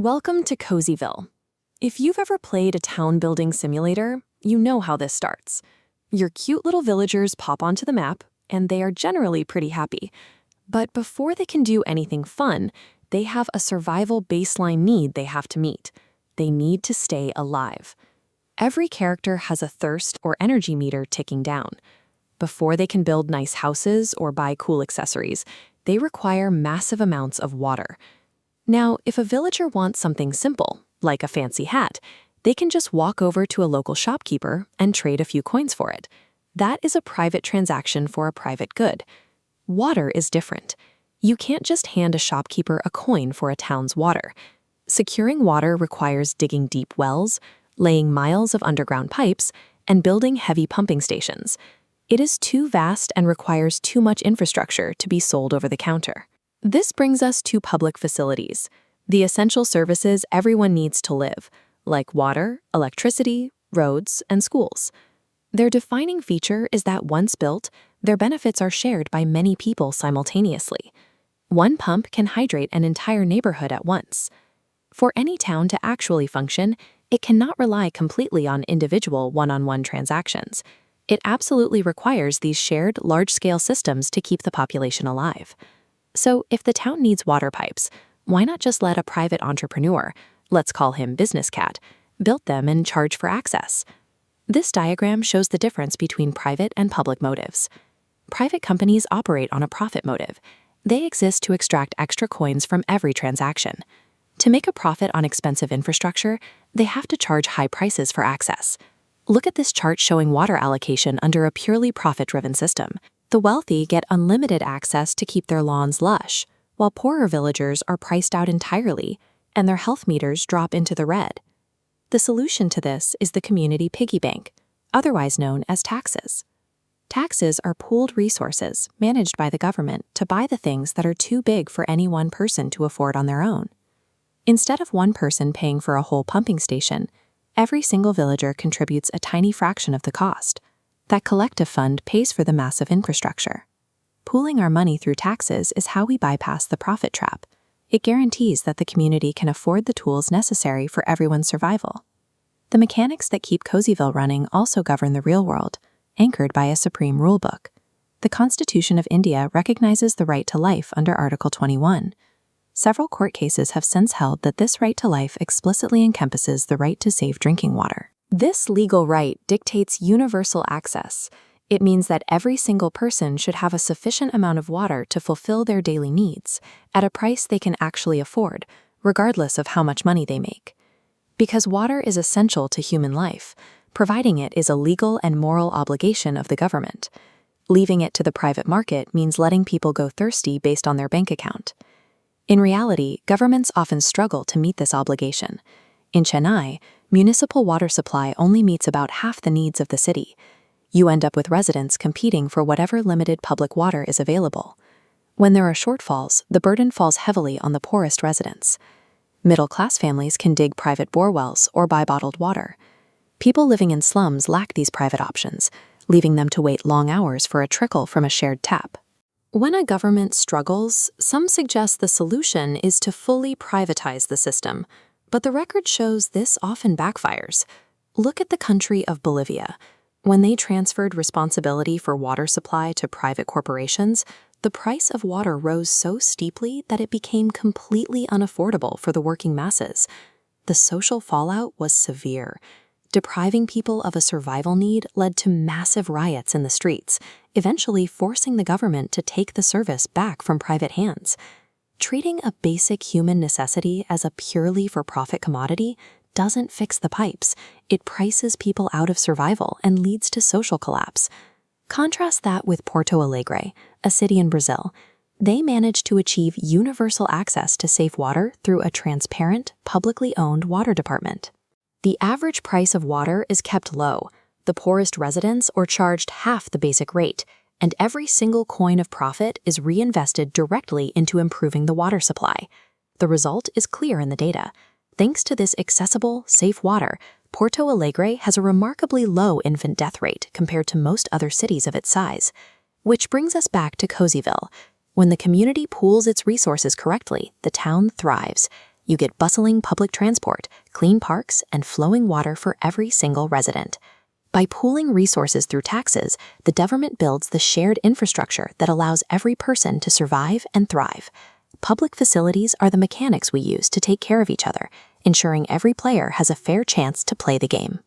Welcome to CozyVille. If you've ever played a town building simulator, you know how this starts. Your cute little villagers pop onto the map, and they are generally pretty happy. But before they can do anything fun, they have a survival baseline need they have to meet. They need to stay alive. Every character has a thirst or energy meter ticking down. Before they can build nice houses or buy cool accessories, they require massive amounts of water. Now, if a villager wants something simple, like a fancy hat, they can just walk over to a local shopkeeper and trade a few coins for it. That is a private transaction for a private good. Water is different. You can't just hand a shopkeeper a coin for a town's water. Securing water requires digging deep wells, laying miles of underground pipes, and building heavy pumping stations. It is too vast and requires too much infrastructure to be sold over the counter. This brings us to public facilities, the essential services everyone needs to live, like water, electricity, roads, and schools. Their defining feature is that once built, their benefits are shared by many people simultaneously. One pump can hydrate an entire neighborhood at once. For any town to actually function, it cannot rely completely on individual one-on-one transactions. It absolutely requires these shared, large-scale systems to keep the population alive. So if the town needs water pipes, why not just let a private entrepreneur, let's call him Business Cat, build them and charge for access? This diagram shows the difference between private and public motives. Private companies operate on a profit motive. They exist to extract extra coins from every transaction. To make a profit on expensive infrastructure, they have to charge high prices for access. Look at this chart showing water allocation under a purely profit-driven system. The wealthy get unlimited access to keep their lawns lush, while poorer villagers are priced out entirely, and their health meters drop into the red. The solution to this is the community piggy bank, otherwise known as taxes. Taxes are pooled resources managed by the government to buy the things that are too big for any one person to afford on their own. Instead of one person paying for a whole pumping station, every single villager contributes a tiny fraction of the cost. That collective fund pays for the massive infrastructure. Pooling our money through taxes is how we bypass the profit trap. It guarantees that the community can afford the tools necessary for everyone's survival. The mechanics that keep CozyVille running also govern the real world, anchored by a supreme rulebook. The Constitution of India recognizes the right to life under Article 21. Several court cases have since held that this right to life explicitly encompasses the right to safe drinking water. This legal right dictates universal access. It means that every single person should have a sufficient amount of water to fulfill their daily needs, at a price they can actually afford, regardless of how much money they make. Because water is essential to human life, providing it is a legal and moral obligation of the government. Leaving it to the private market means letting people go thirsty based on their bank account. In reality, governments often struggle to meet this obligation. In Chennai, municipal water supply only meets about half the needs of the city. You end up with residents competing for whatever limited public water is available. When there are shortfalls, the burden falls heavily on the poorest residents. Middle-class families can dig private bore wells or buy bottled water. People living in slums lack these private options, leaving them to wait long hours for a trickle from a shared tap. When a government struggles, some suggest the solution is to fully privatize the system. But the record shows this often backfires. Look at the country of Bolivia. When they transferred responsibility for water supply to private corporations, the price of water rose so steeply that it became completely unaffordable for the working masses. The social fallout was severe. Depriving people of a survival need led to massive riots in the streets, eventually forcing the government to take the service back from private hands. Treating a basic human necessity as a purely for-profit commodity doesn't fix the pipes. It prices people out of survival and leads to social collapse. Contrast that with Porto Alegre, a city in Brazil. They managed to achieve universal access to safe water through a transparent, publicly owned water department. The average price of water is kept low. The poorest residents are charged half the basic rate, and every single coin of profit is reinvested directly into improving the water supply. The result is clear in the data. Thanks to this accessible, safe water, Porto Alegre has a remarkably low infant death rate compared to most other cities of its size. Which brings us back to CozyVille. When the community pools its resources correctly, the town thrives. You get bustling public transport, clean parks, and flowing water for every single resident. By pooling resources through taxes, the government builds the shared infrastructure that allows every person to survive and thrive. Public facilities are the mechanics we use to take care of each other, ensuring every player has a fair chance to play the game.